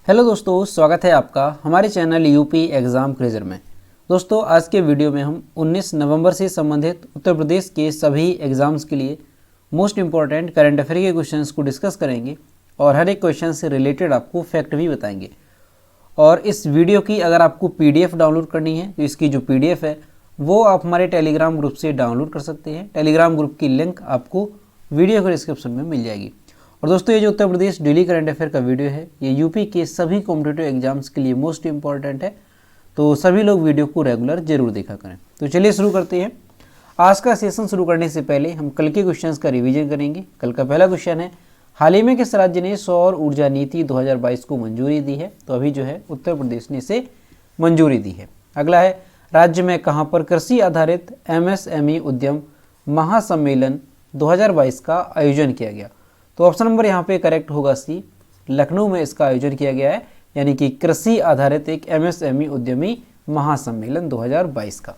Hello दोस्तों, स्वागत है आपका हमारे चैनल यूपी एग्ज़ाम क्रेजर में। दोस्तों, आज के वीडियो में हम 19 नवंबर से संबंधित उत्तर प्रदेश के सभी एग्ज़ाम्स के लिए मोस्ट इम्पॉर्टेंट करंट अफेयर के क्वेश्चंस को डिस्कस करेंगे और हर एक क्वेश्चन से रिलेटेड आपको फैक्ट भी बताएंगे। और इस वीडियो की अगर आपको पीडीएफ डाउनलोड करनी है तो इसकी जो पीडीएफ है वो आप हमारे टेलीग्राम ग्रुप से डाउनलोड कर सकते हैं। टेलीग्राम ग्रुप की लिंक आपको वीडियो के डिस्क्रिप्शन में मिल जाएगी। और दोस्तों, ये जो Uttar Pradesh daily current affair का वीडियो है ये यूपी के सभी कॉम्पिटिटिव एग्जाम्स के लिए मोस्ट इंपॉर्टेंट है, तो सभी लोग वीडियो को रेगुलर जरूर देखा करें। तो चलिए शुरू करते हैं। आज का सेशन शुरू करने से पहले हम कल के क्वेश्चंस का रिवीजन करेंगे। कल का पहला क्वेश्चन है, हाल ही में किस राज्य ने सौर ऊर्जा नीति 2022 को मंजूरी दी है? तो अभी जो है उत्तर प्रदेश ने इसे मंजूरी दी है। अगला है, राज्य में कहाँ पर कृषि आधारित एमएसएमई उद्यम महासम्मेलन 2022 का आयोजन किया गया? तो ऑप्शन नंबर यहाँ पे करेक्ट होगा सी, लखनऊ में इसका आयोजन किया गया है, यानी कि कृषि आधारित एक एमएसएमई उद्यमी महासम्मेलन 2022 का।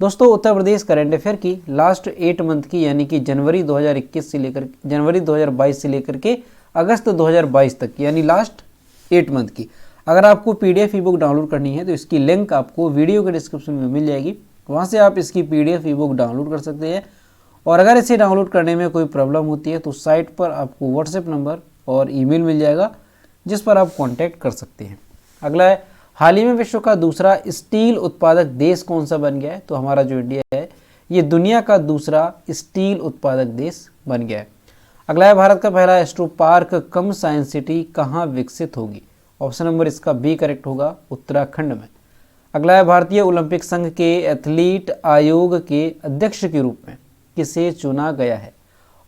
दोस्तों, उत्तर प्रदेश करंट अफेयर की लास्ट 8 मंथ की, यानी कि जनवरी 2021 से लेकर जनवरी 2022 से लेकर के अगस्त 2022 तक, यानी लास्ट 8 मंथ की अगर आपको पीडीएफ ई बुक डाउनलोड करनी है तो इसकी लिंक आपको वीडियो के डिस्क्रिप्शन में मिल जाएगी। वहाँ से आप इसकी पीडीएफ ई बुक डाउनलोड कर सकते हैं। और अगर इसे डाउनलोड करने में कोई प्रॉब्लम होती है तो साइट पर आपको व्हाट्सएप नंबर और ईमेल मिल जाएगा जिस पर आप कांटेक्ट कर सकते हैं। अगला है, हाल ही में विश्व का दूसरा स्टील उत्पादक देश कौन सा बन गया है? तो हमारा जो इंडिया है ये दुनिया का दूसरा स्टील उत्पादक देश बन गया है। अगला है, भारत का पहला एस्ट्रो पार्क कम साइंस सिटी कहाँ विकसित होगी? ऑप्शन नंबर इसका बी करेक्ट होगा, उत्तराखंड में। अगला है, भारतीय ओलंपिक संघ के एथलीट आयोग के अध्यक्ष के रूप में किसे चुना गया है?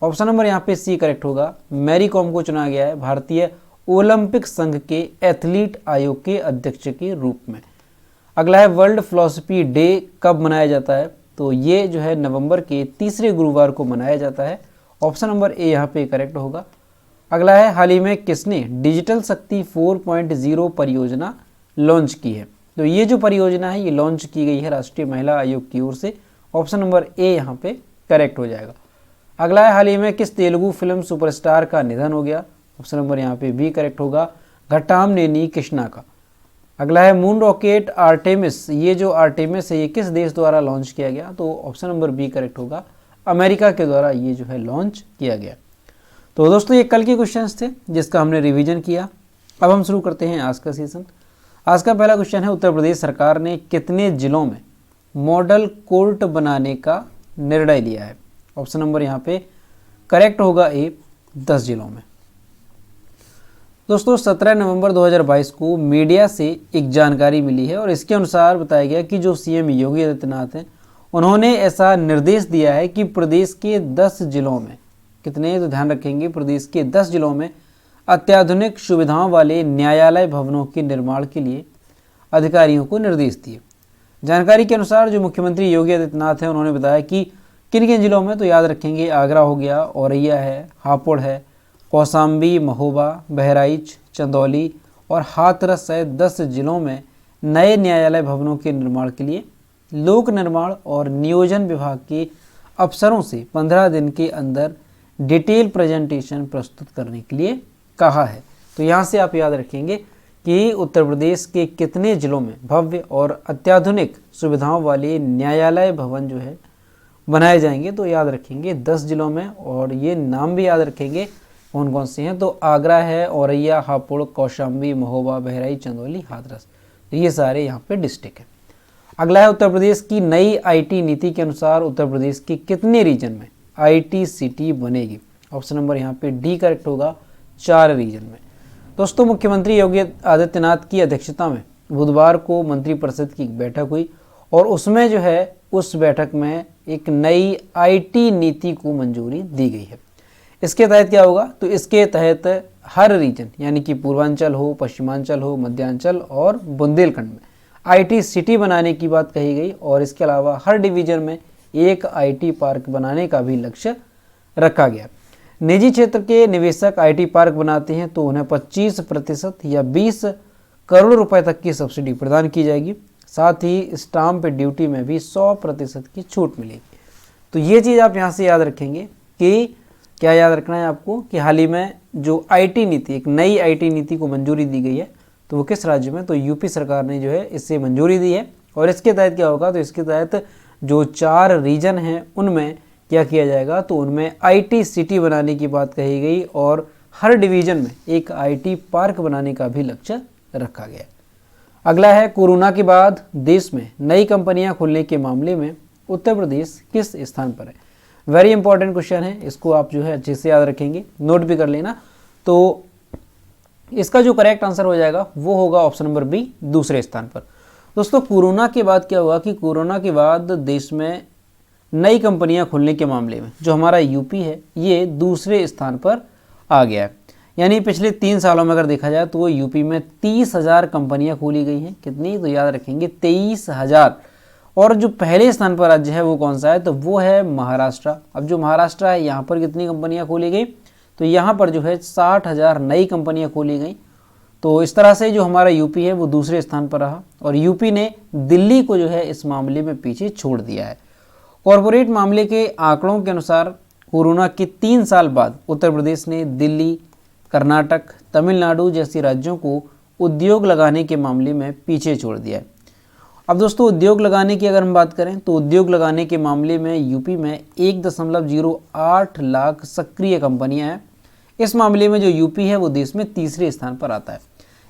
ऑप्शन नंबर यहाँ पे सी करेक्ट होगा, मैरी कॉम को चुना गया है भारतीय ओलंपिक संघ के एथलीट आयोग के अध्यक्ष के रूप में। अगला है, वर्ल्ड फिलॉसफी डे कब मनाया जाता है? तो ये जो है नवंबर के तीसरे गुरुवार को मनाया जाता है। ऑप्शन नंबर ए यहाँ पे करेक्ट होगा। अगला है, हाल ही में किसने डिजिटल शक्ति 4.0 परियोजना लॉन्च की है? तो ये जो परियोजना है ये लॉन्च की गई है राष्ट्रीय महिला आयोग की ओर से। ऑप्शन नंबर ए यहाँ पे करेक्ट हो जाएगा। अगला है, हाल ही में किस तेलुगु फिल्म सुपरस्टार का निधन हो गया? ऑप्शन नंबर यहाँ पे बी करेक्ट होगा, घटामनेनी कृष्णा का। अगला है, मून रॉकेट आर्टेमिस, ये जो आर्टेमिस है ये किस देश द्वारा लॉन्च किया गया? तो ऑप्शन नंबर बी करेक्ट होगा, अमेरिका के द्वारा ये जो है लॉन्च किया गया। तो दोस्तों, ये कल के क्वेश्चंस थे जिसका हमने रिवीजन किया। अब हम शुरू करते हैं आज का सेशन। आज का पहला क्वेश्चन है, उत्तर प्रदेश सरकार ने कितने जिलों में मॉडल कोर्ट बनाने का निर्णय लिया है? ऑप्शन नंबर यहाँ पे करेक्ट होगा ए, 10 जिलों में। दोस्तों, 17 नवंबर 2022 को मीडिया से एक जानकारी मिली है और इसके अनुसार बताया गया कि जो सीएम योगी आदित्यनाथ हैं उन्होंने ऐसा निर्देश दिया है कि प्रदेश के 10 जिलों में, कितने तो ध्यान रखेंगे, प्रदेश के 10 जिलों में अत्याधुनिक सुविधाओं वाले न्यायालय भवनों के निर्माण के लिए अधिकारियों को निर्देश दिए। जानकारी के अनुसार जो मुख्यमंत्री योगी आदित्यनाथ हैं उन्होंने बताया कि किन किन जिलों में, तो याद रखेंगे आगरा हो गया, औरैया है, हापुड़ है, कौशाम्बी, महोबा, बहराइच, चंदौली और हाथरस सहित 10 जिलों में नए न्यायालय भवनों के निर्माण के लिए लोक निर्माण और नियोजन विभाग के अफसरों से 15 दिन के अंदर डिटेल प्रेजेंटेशन प्रस्तुत करने के लिए कहा है। तो यहाँ से आप याद रखेंगे कि उत्तर प्रदेश के कितने जिलों में भव्य और अत्याधुनिक सुविधाओं वाले न्यायालय भवन जो है बनाए जाएंगे। तो याद रखेंगे 10 जिलों में, और ये नाम भी याद रखेंगे कौन कौन से हैं। तो आगरा है, औरैया, हापुड़, कौशाम्बी, महोबा, बहराइच, चंदौली, हाथरस, तो ये सारे यहाँ पे डिस्ट्रिक्ट है। अगला है, उत्तर प्रदेश की नई आईटी नीति के अनुसार उत्तर प्रदेश के कितने रीजन में आईटी सिटी बनेगी? ऑप्शन नंबर यहाँ पे डी करेक्ट होगा, 4 रीजन में। दोस्तों, मुख्यमंत्री योगी आदित्यनाथ की अध्यक्षता में बुधवार को मंत्रिपरिषद की एक बैठक हुई और उसमें जो है उस बैठक में एक नई आईटी नीति को मंजूरी दी गई है। इसके तहत क्या होगा? तो इसके तहत हर रीजन, यानी कि पूर्वांचल हो, पश्चिमांचल हो, मध्यांचल और बुंदेलखंड में आईटी सिटी बनाने की बात कही गई और इसके अलावा हर डिवीजन में एक आईटी पार्क बनाने का भी लक्ष्य रखा गया। निजी क्षेत्र के निवेशक आईटी पार्क बनाते हैं तो उन्हें 25% या 20 करोड़ रुपए तक की सब्सिडी प्रदान की जाएगी। साथ ही स्टाम्प ड्यूटी में भी 100% की छूट मिलेगी। तो ये चीज़ आप यहाँ से याद रखेंगे कि क्या याद रखना है आपको कि हाल ही में जो आईटी नीति, एक नई आईटी नीति को मंजूरी दी गई है तो वो किस राज्य में, तो यूपी सरकार ने जो है इससे मंजूरी दी है। और इसके तहत क्या होगा, तो इसके तहत जो 4 रीजन हैं उनमें क्या किया जाएगा, तो उनमें IT सिटी बनाने की बात कही गई और हर डिवीज़न में एक IT पार्क बनाने का भी लक्ष्य रखा गया। अगला है, कोरोना के बाद देश में नई कंपनियां खुलने के मामले में उत्तर प्रदेश किस स्थान पर है। वेरी इंपॉर्टेंट क्वेश्चन है, इसको आप जो है अच्छे से याद रखेंगे, नोट भी कर लेना। तो इसका जो करेक्ट आंसर हो जाएगा वो होगा ऑप्शन नंबर बी, दूसरे स्थान पर। दोस्तों कोरोना के बाद क्या हुआ कि कोरोना के बाद देश में नई कंपनियां खुलने के मामले में जो हमारा यूपी है ये दूसरे स्थान पर आ गया है। यानी पिछले 3 सालों में अगर देखा जाए तो वो यूपी में 30,000 कंपनियां खोली गई हैं। कितनी, तो याद रखेंगे 23,000। और जो पहले स्थान पर राज्य है वो कौन सा है, तो वो है महाराष्ट्र। अब जो महाराष्ट्र है यहाँ पर कितनी कंपनियां खोली गई, तो यहाँ पर जो है 60,000 नई कंपनियां खोली गई। तो इस तरह से जो हमारा यूपी है वो दूसरे स्थान पर रहा और यूपी ने दिल्ली को जो है इस मामले में पीछे छोड़ दिया है। कॉरपोरेट मामले के आंकड़ों के अनुसार कोरोना के 3 साल बाद उत्तर प्रदेश ने दिल्ली, कर्नाटक, तमिलनाडु जैसे राज्यों को उद्योग लगाने के मामले में पीछे छोड़ दिया है। अब दोस्तों उद्योग लगाने की अगर हम बात करें तो उद्योग लगाने के मामले में यूपी में 1.08 लाख सक्रिय कंपनियां हैं। इस मामले में जो यूपी है वो देश में तीसरे स्थान पर आता है।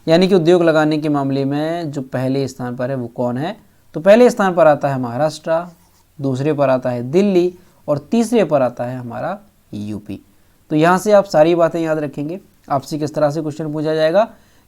यानी कि उद्योग लगाने के मामले में जो पहले स्थान पर है वो कौन है, तो पहले स्थान पर आता है महाराष्ट्र, दूसरे पर आता है दिल्ली और तीसरे पर आता है हमारा यूपी। तो यहाँ से आप सारी बातें याद रखेंगे। आपसे किस तरह से क्वेश्चन पूछा जाएगा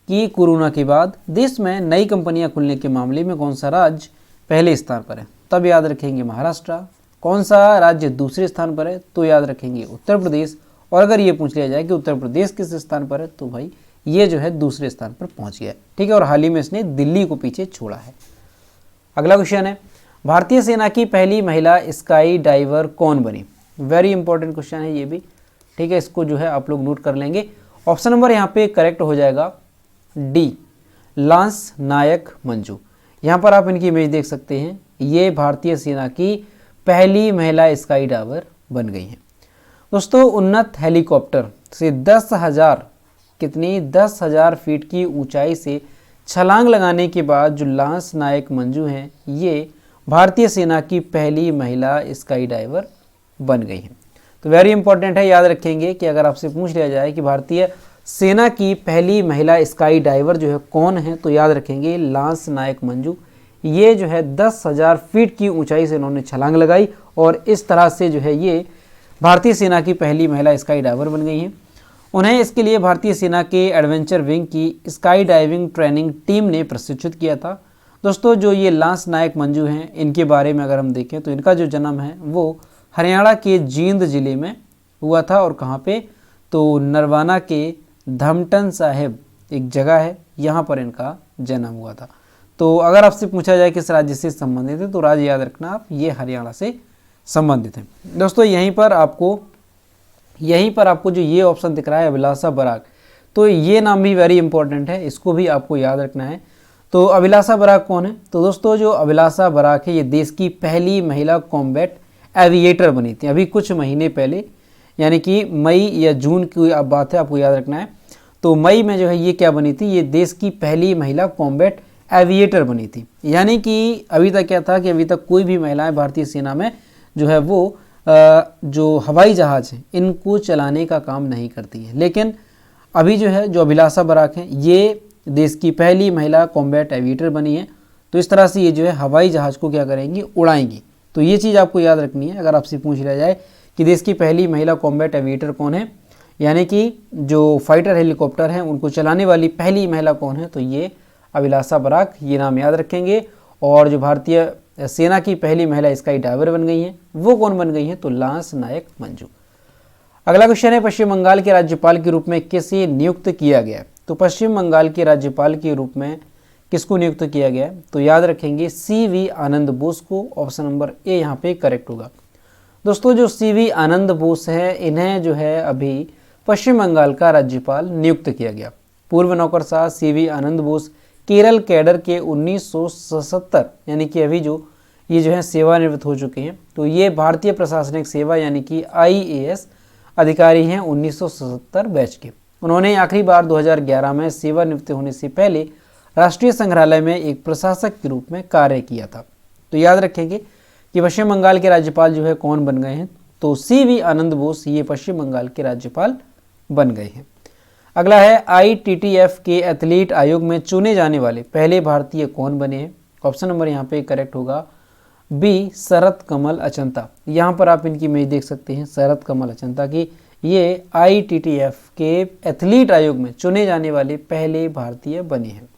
कि कोरोना के बाद देश में नई कंपनियां खुलने के मामले में कौन सा राज्य पहले स्थान पर है, तब याद रखेंगे महाराष्ट्र। कौन सा राज्य दूसरे स्थान पर है, तो याद रखेंगे उत्तर प्रदेश। और अगर ये पूछ लिया जाए कि उत्तर प्रदेश किस स्थान पर है, तो भाई ये जो है दूसरे स्थान पर पहुंच गया, ठीक है। और हाल ही में इसने दिल्ली को पीछे छोड़ा है। अगला क्वेश्चन है, भारतीय सेना की पहली महिला स्काई डाइवर कौन बनी। वेरी इंपॉर्टेंट क्वेश्चन है ये भी, ठीक है। इसको जो है आप लोग नोट कर लेंगे। ऑप्शन नंबर यहाँ पे करेक्ट हो जाएगा डी, लांस नायक मंजू। यहाँ पर आप इनकी इमेज देख सकते हैं, ये भारतीय सेना की पहली महिला स्काई डाइवर बन गई हैं। दोस्तों उन्नत हेलीकॉप्टर से 10,000 कितनी 10,000 फीट की ऊंचाई से छलांग लगाने के बाद जो लांस नायक मंजू हैं ये भारतीय सेना की पहली महिला स्काई डाइवर बन गई हैं। तो वेरी इंपॉर्टेंट है, याद रखेंगे कि अगर आपसे पूछ लिया जाए कि भारतीय सेना की पहली महिला स्काई डाइवर जो है कौन है, तो याद रखेंगे लांस नायक मंजू। ये जो है 10,000 फीट की ऊंचाई से इन्होंने छलांग लगाई और इस तरह से जो है ये भारतीय सेना की पहली महिला स्काई डाइवर बन गई हैं। उन्हें इसके लिए भारतीय सेना के एडवेंचर विंग की स्काई डाइविंग ट्रेनिंग टीम ने प्रशिक्षित किया था। दोस्तों जो ये लांस नायक मंजू हैं इनके बारे में अगर हम देखें तो इनका जो जन्म है वो हरियाणा के जींद जिले में हुआ था। और कहाँ पे, तो नरवाना के धमटन साहिब एक जगह है, यहाँ पर इनका जन्म हुआ था। तो अगर आपसे पूछा जाए किस राज्य से संबंधित है, तो राज्य याद रखना आप, ये हरियाणा से संबंधित है। दोस्तों यहीं पर आपको जो ये ऑप्शन दिख रहा है अभिलाषा बराक, तो ये नाम भी वेरी इंपॉर्टेंट है, इसको भी आपको याद रखना है। तो अभिलाषा बराक कौन है, तो दोस्तों जो अभिलाषा बराक है ये देश की पहली महिला कॉम्बैट एविएटर बनी थी अभी कुछ महीने पहले, यानी कि मई या जून की अब बात है, आपको याद रखना है। तो मई में जो है ये क्या बनी थी, ये देश की पहली महिला कॉम्बैट एविएटर बनी थी। यानी कि अभी तक क्या था कि अभी तक कोई भी महिलाएं भारतीय सेना में जो है वो जो हवाई जहाज़ हैं इनको चलाने का काम नहीं करती हैं, लेकिन अभी जो है जो अभिलाषा बराक हैं ये देश की पहली महिला कॉम्बैट एविएटर बनी है। तो इस तरह से ये जो है हवाई जहाज़ को क्या करेंगी, उड़ाएंगी। तो ये चीज़ आपको याद रखनी है अगर आपसे पूछ लिया जाए कि देश की पहली महिला कॉम्बैट एविएटर कौन है, यानी कि जो फाइटर हेलीकॉप्टर हैं उनको चलाने वाली पहली महिला कौन है, तो ये अभिलाषा बराक, ये नाम याद रखेंगे। और जो भारतीय सेना की पहली महिला स्काई डाइवर बन गई हैं वो कौन बन गई हैं, तो लांस नायक मंजू। अगला क्वेश्चन है, पश्चिम बंगाल के राज्यपाल के रूप में किसे नियुक्त किया गया। तो पश्चिम बंगाल के राज्यपाल के रूप में किसको नियुक्त किया गया, तो याद रखेंगे CV आनंद बोस को। ऑप्शन नंबर ए यहाँ पे करेक्ट होगा। दोस्तों जो CV आनंद बोस है इन्हें जो है अभी पश्चिम बंगाल का राज्यपाल नियुक्त किया गया। पूर्व नौकरशाह CV आनंद बोस केरल कैडर के 1977 यानी कि अभी ये जो है सेवानिवृत्त हो चुके हैं। तो ये भारतीय प्रशासनिक सेवा यानी कि IAS अधिकारी हैं 1977 बैच के। उन्होंने आखिरी बार 2011 में सेवानिवृत्त होने से पहले राष्ट्रीय संग्रहालय में एक प्रशासक के रूप में कार्य किया था। तो याद रखेंगे कि पश्चिम बंगाल के राज्यपाल जो है कौन बन गए हैं, तो CV आनंद बोस ये पश्चिम बंगाल के राज्यपाल बन गए हैं। अगला है ITTF के एथलीट आयोग में चुने जाने वाले पहले भारतीय कौन बने हैं। ऑप्शन नंबर यहाँ पे करेक्ट होगा B शरत कमल अचंता। यहाँ पर आप इनकी इमेज देख सकते हैं शरत कमल अचंता की। ये ITTF के एथलीट आयोग में चुने जाने वाले पहले भारतीय बने हैं।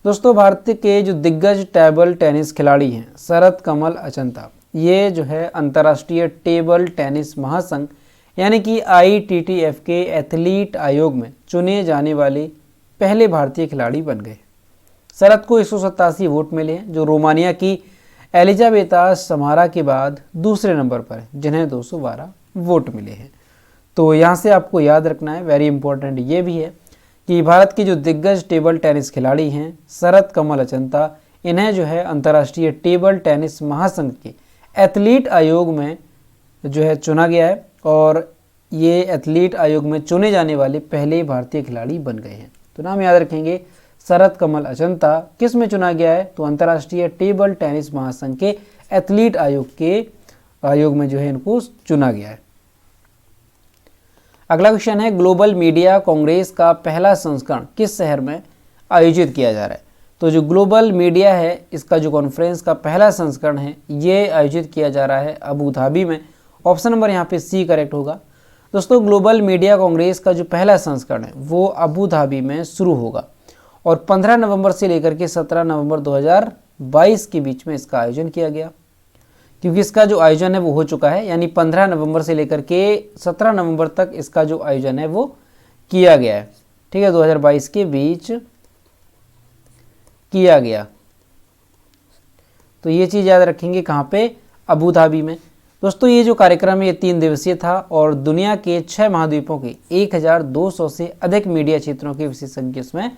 दोस्तों भारत के जो दिग्गज टेबल टेनिस खिलाड़ी हैं शरत कमल अचंता, ये जो है अंतर्राष्ट्रीय टेबल टेनिस महासंघ यानी कि ITTF के एथलीट आयोग में चुने जाने वाले पहले भारतीय खिलाड़ी बन गए। शरत को 187 वोट मिले हैं, जो रोमानिया की एलिजाबेता समारा के बाद दूसरे नंबर पर है, जिन्हें 212 वोट मिले हैं। तो यहाँ से आपको याद रखना है, वेरी इंपॉर्टेंट ये भी है कि भारत के जो दिग्गज टेबल टेनिस खिलाड़ी हैं शरत कमल अचंता, इन्हें जो है अंतर्राष्ट्रीय टेबल टेनिस महासंघ के एथलीट आयोग में जो है चुना गया है और ये एथलीट आयोग में चुने जाने वाले पहले भारतीय खिलाड़ी बन गए हैं। तो नाम याद रखेंगे शरत कमल अचंता किस में चुना गया है, तो अंतर्राष्ट्रीय टेबल टेनिस महासंघ के एथलीट आयोग में जो है इनको चुना गया है। अगला क्वेश्चन है ग्लोबल मीडिया कांग्रेस का पहला संस्करण किस शहर में आयोजित किया जा रहा है। तो जो ग्लोबल मीडिया है इसका जो कॉन्फ्रेंस का पहला संस्करण है ये आयोजित किया जा रहा है अबू धाबी में। ऑप्शन नंबर यहाँ पे C करेक्ट होगा। दोस्तों ग्लोबल मीडिया कांग्रेस का जो पहला संस्करण है वो अबू धाबी में शुरू होगा और 15 नवंबर से लेकर के 17 नवंबर 2022 के बीच में इसका आयोजन किया गया, क्योंकि इसका जो आयोजन है वो हो चुका है, यानी 15 नवंबर से लेकर के 17 नवंबर तक इसका जो आयोजन है वो किया गया है। ठीक है, 2022 के बीच किया गया। तो ये चीज़ याद रखेंगे कहाँ पे, अबू धाबी में। दोस्तों ये जो कार्यक्रम है ये 3 दिवसीय था और दुनिया के 6 महाद्वीपों के 1200 से अधिक मीडिया क्षेत्रों के विशेषज्ञ इसमें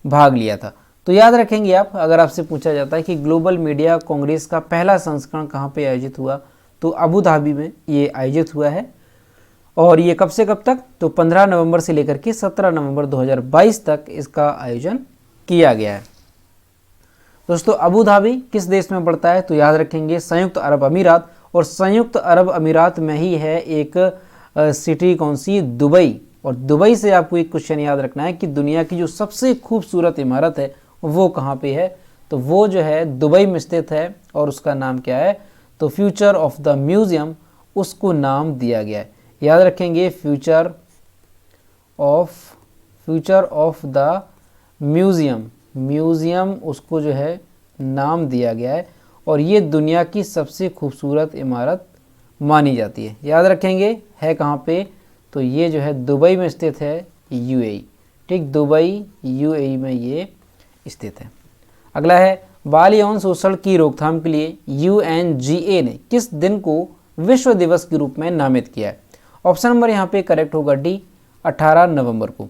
भाग लिया था। तो याद रखेंगे आप, अगर आपसे पूछा जाता है कि ग्लोबल मीडिया कांग्रेस का पहला संस्करण कहाँ पे आयोजित हुआ, तो अबू धाबी में ये आयोजित हुआ है। और ये कब से कब तक, तो 15 नवंबर से लेकर के 17 नवंबर 2022 तक इसका आयोजन किया गया है। दोस्तों अबू धाबी किस देश में पड़ता है, तो याद रखेंगे संयुक्त अरब अमीरात। और संयुक्त अरब अमीरात में ही है एक सिटी कौन सी, दुबई। और दुबई से आपको एक क्वेश्चन याद रखना है कि दुनिया की जो सबसे खूबसूरत इमारत है वो कहाँ पे है, तो वो जो है दुबई में स्थित है और उसका नाम क्या है, तो फ्यूचर ऑफ द म्यूजियम उसको नाम दिया गया है। याद रखेंगे फ्यूचर ऑफ द म्यूजियम उसको जो है नाम दिया गया है और ये दुनिया की सबसे खूबसूरत इमारत मानी जाती है। याद रखेंगे है कहाँ पे, तो ये जो है दुबई में स्थित है, UAE। ठीक, दुबई UAE में ये स्थित है। अगला है बाल यौन शोषण की रोकथाम के लिए UNGA ने किस दिन को विश्व दिवस के रूप में नामित किया है। ऑप्शन नंबर यहाँ पे करेक्ट होगा D, 18 नवंबर को।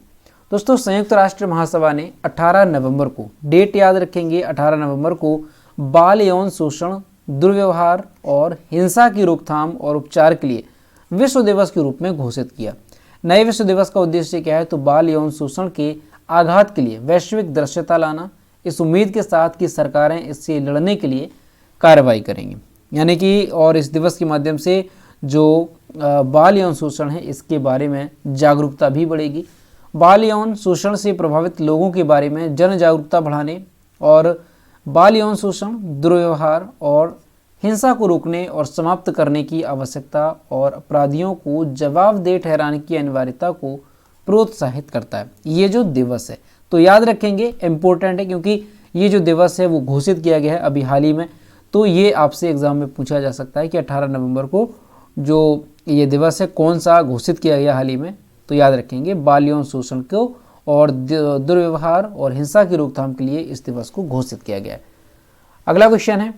दोस्तों संयुक्त राष्ट्र महासभा ने 18 नवंबर को, डेट याद रखेंगे 18 नवंबर को, बाल यौन शोषण, दुर्व्यवहार और हिंसा की रोकथाम और उपचार के लिए विश्व दिवस के रूप में घोषित किया। नए विश्व दिवस का उद्देश्य क्या है, तो बाल यौन शोषण के आघात के लिए वैश्विक दृश्यता लाना, इस उम्मीद के साथ कि सरकारें इससे लड़ने के लिए कार्रवाई करेंगी। यानी कि और इस दिवस के माध्यम से जो बाल यौन शोषण है इसके बारे में जागरूकता भी बढ़ेगी। बाल यौन शोषण से प्रभावित लोगों के बारे में जन जागरूकता बढ़ाने और बाल यौन शोषण, दुर्व्यवहार और हिंसा को रोकने और समाप्त करने की आवश्यकता और अपराधियों को जवाबदेह ठहराने की अनिवार्यता को प्रोत्साहित करता है ये जो दिवस है। तो याद रखेंगे, इम्पोर्टेंट है क्योंकि ये जो दिवस है वो घोषित किया गया है अभी हाल ही में। तो ये आपसे एग्जाम में पूछा जा सकता है कि 18 नवंबर को जो ये दिवस है कौन सा घोषित किया गया हाल ही में। तो याद रखेंगे बाल यौन शोषण को और दुर्व्यवहार और हिंसा की रोकथाम के लिए इस दिवस को घोषित किया गया है। अगला क्वेश्चन है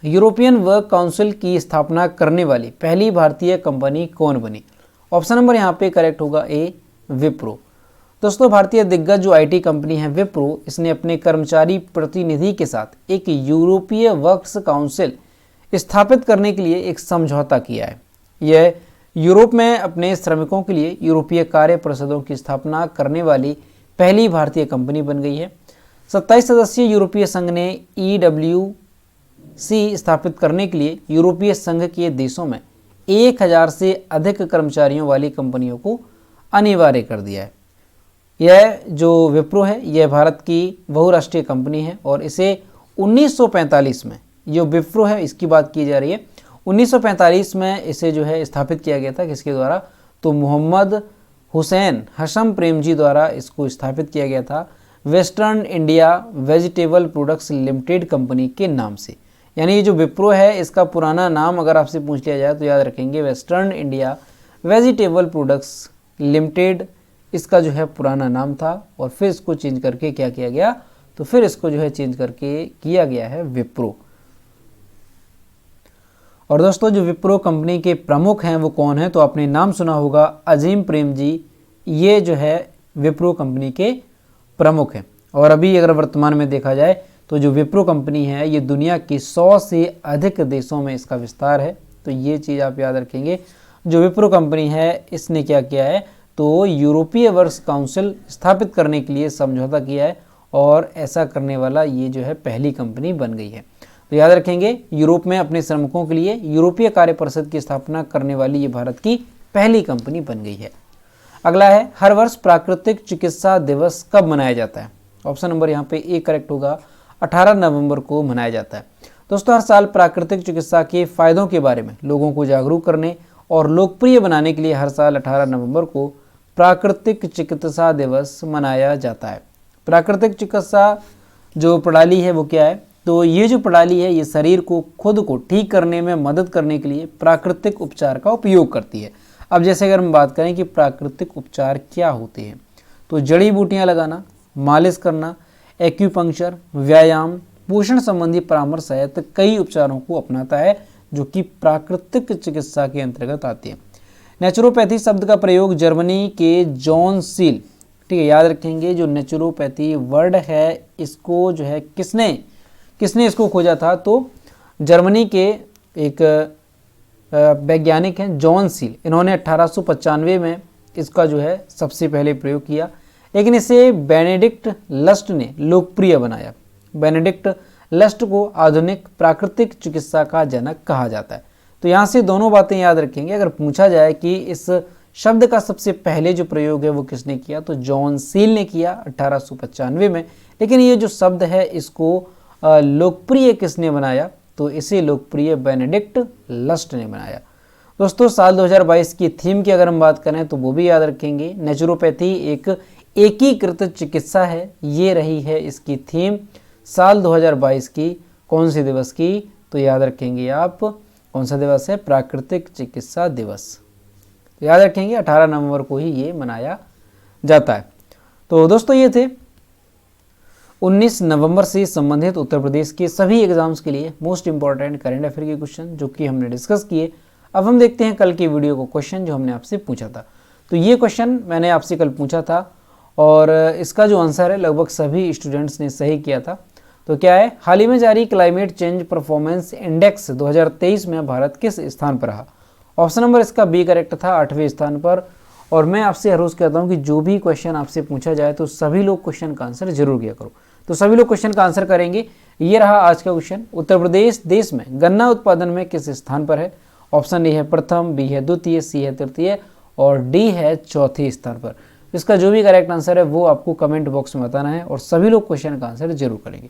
यूरोपियन वर्क काउंसिल की स्थापना करने वाली पहली भारतीय कंपनी कौन बनी। ऑप्शन नंबर यहाँ पे करेक्ट होगा A, विप्रो। दोस्तों भारतीय दिग्गज जो IT कंपनी है विप्रो, इसने अपने कर्मचारी प्रतिनिधि के साथ एक यूरोपीय वर्क्स काउंसिल स्थापित करने के लिए एक समझौता किया है। यह यूरोप में अपने श्रमिकों के लिए यूरोपीय कार्य परिषदों की स्थापना करने वाली पहली भारतीय कंपनी बन गई है। 27 सदस्यीय यूरोपीय संघ ने EWC स्थापित करने के लिए यूरोपीय संघ के देशों में 1000 से अधिक कर्मचारियों वाली कंपनियों को अनिवार्य कर दिया है। यह जो विप्रो है यह भारत की बहुराष्ट्रीय कंपनी है और इसे 1945 में, जो विप्रो है इसकी बात की जा रही है, 1945 में इसे जो है स्थापित किया गया था। किसके द्वारा? तो मोहम्मद हुसैन हशम प्रेमजी द्वारा इसको स्थापित किया गया था, western India vegetable products limited company के नाम से। यानी ये जो विप्रो है इसका पुराना नाम अगर आपसे पूछ लिया जाए तो याद रखेंगे western India vegetable products limited, इसका जो है पुराना नाम था और फिर इसको चेंज करके क्या किया गया? तो फिर इसको जो है चेंज करके किया गया है विप्रो। और दोस्तों जो विप्रो कंपनी के प्रमुख हैं वो कौन है? तो आपने नाम सुना होगा अजीम प्रेमजी, ये जो है विप्रो कंपनी के प्रमुख हैं। और अभी अगर वर्तमान में देखा जाए तो जो विप्रो कंपनी है ये दुनिया के 100 से अधिक देशों में इसका विस्तार है। तो ये चीज़ आप याद रखेंगे। जो विप्रो कंपनी है इसने क्या किया है? तो यूरोपीय वर्क्स काउंसिल स्थापित करने के लिए समझौता किया है और ऐसा करने वाला ये जो है पहली कंपनी बन गई है। तो याद रखेंगे यूरोप में अपने श्रमिकों के लिए यूरोपीय कार्य परिषद की स्थापना करने वाली ये भारत की पहली कंपनी बन गई है। अगला है, हर वर्ष प्राकृतिक चिकित्सा दिवस कब मनाया जाता है? ऑप्शन नंबर यहाँ पे ए करेक्ट होगा, 18 नवंबर को मनाया जाता है। दोस्तों हर साल प्राकृतिक चिकित्सा के फायदों के बारे में लोगों को जागरूक करने और लोकप्रिय बनाने के लिए हर साल 18 नवंबर को प्राकृतिक चिकित्सा दिवस मनाया जाता है। प्राकृतिक चिकित्सा जो प्रणाली है वो क्या है? तो ये जो प्रणाली है ये शरीर को खुद को ठीक करने में मदद करने के लिए प्राकृतिक उपचार का उपयोग करती है। अब जैसे अगर हम बात करें कि प्राकृतिक उपचार क्या होते हैं, तो जड़ी बूटियां लगाना, मालिश करना, एक्यूपंक्चर, व्यायाम, पोषण संबंधी परामर्श सहित कई उपचारों को अपनाता है जो कि प्राकृतिक चिकित्सा के अंतर्गत आती है। नेचुरोपैथी शब्द का प्रयोग जर्मनी के जॉन सील, ठीक है, याद रखेंगे जो नेचुरोपैथी वर्ड है इसको जो है किसने इसको खोजा था? तो जर्मनी के एक वैज्ञानिक हैं जॉन सील, इन्होंने 1895 में इसका जो है सबसे पहले प्रयोग किया, लेकिन इसे बेनेडिक्ट लस्ट ने लोकप्रिय बनाया। बेनेडिक्ट लस्ट को आधुनिक प्राकृतिक चिकित्सा का जनक कहा जाता है। तो यहाँ से दोनों बातें याद रखेंगे। अगर पूछा जाए कि इस शब्द का सबसे पहले जो प्रयोग है वो किसने किया, तो जॉन सील ने किया 1895 में, लेकिन ये जो शब्द है इसको लोकप्रिय किसने बनाया? तो इसे लोकप्रिय बेनेडिक्ट लस्ट ने बनाया। दोस्तों साल 2022 की थीम की अगर हम बात करें तो वो भी याद रखेंगे, नेचुरोपैथी एक एकीकृत चिकित्सा है, ये रही है इसकी थीम साल 2022 की। कौन से दिवस की? तो याद रखेंगे आप, कौन सा दिवस है? प्राकृतिक चिकित्सा दिवस। तो याद रखेंगे 18 नवंबर को ही ये मनाया जाता है। तो दोस्तों ये थे 19 नवंबर से संबंधित उत्तर प्रदेश के सभी एग्जाम्स के लिए मोस्ट इंपॉर्टेंट करंट अफेयर के क्वेश्चन जो कि हमने डिस्कस किए। अब हम देखते हैं कल की वीडियो को, क्वेश्चन जो हमने आपसे पूछा था। तो ये क्वेश्चन मैंने आपसे कल पूछा था और इसका जो आंसर है लगभग सभी स्टूडेंट्स ने सही किया था। तो क्या है? हाल ही में जारी क्लाइमेट चेंज परफॉर्मेंस इंडेक्स 2023 में भारत किस स्थान पर रहा? ऑप्शन नंबर इसका बी करेक्ट था, 8वें स्थान पर। और मैं आपसे हर रोज़ कहता हूँ कि जो भी क्वेश्चन आपसे पूछा जाए तो सभी लोग क्वेश्चन का आंसर जरूर किया करो। तो सभी लोग क्वेश्चन का आंसर करेंगे। ये रहा आज का क्वेश्चन, उत्तर प्रदेश देश में गन्ना उत्पादन में किस स्थान पर है? ऑप्शन ए है प्रथम, बी है द्वितीय, सी है तृतीय और डी है चौथे स्थान पर। इसका जो भी करेक्ट आंसर है वो आपको कमेंट बॉक्स में बताना है और सभी लोग क्वेश्चन का आंसर जरूर करेंगे।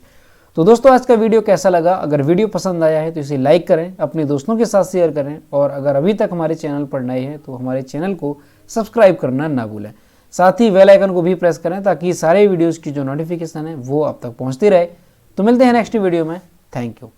तो दोस्तों आज का वीडियो कैसा लगा? अगर वीडियो पसंद आया है तो इसे लाइक करें, अपने दोस्तों के साथ शेयर करें और अगर अभी तक हमारे चैनल पर नए हैं तो हमारे चैनल को सब्सक्राइब करना ना भूलें। साथ ही बेल आइकन को भी प्रेस करें ताकि सारे वीडियोज़ की जो नोटिफिकेशन है वो आप तक पहुँचती रहे। तो मिलते हैं नेक्स्ट वीडियो में। Thank you.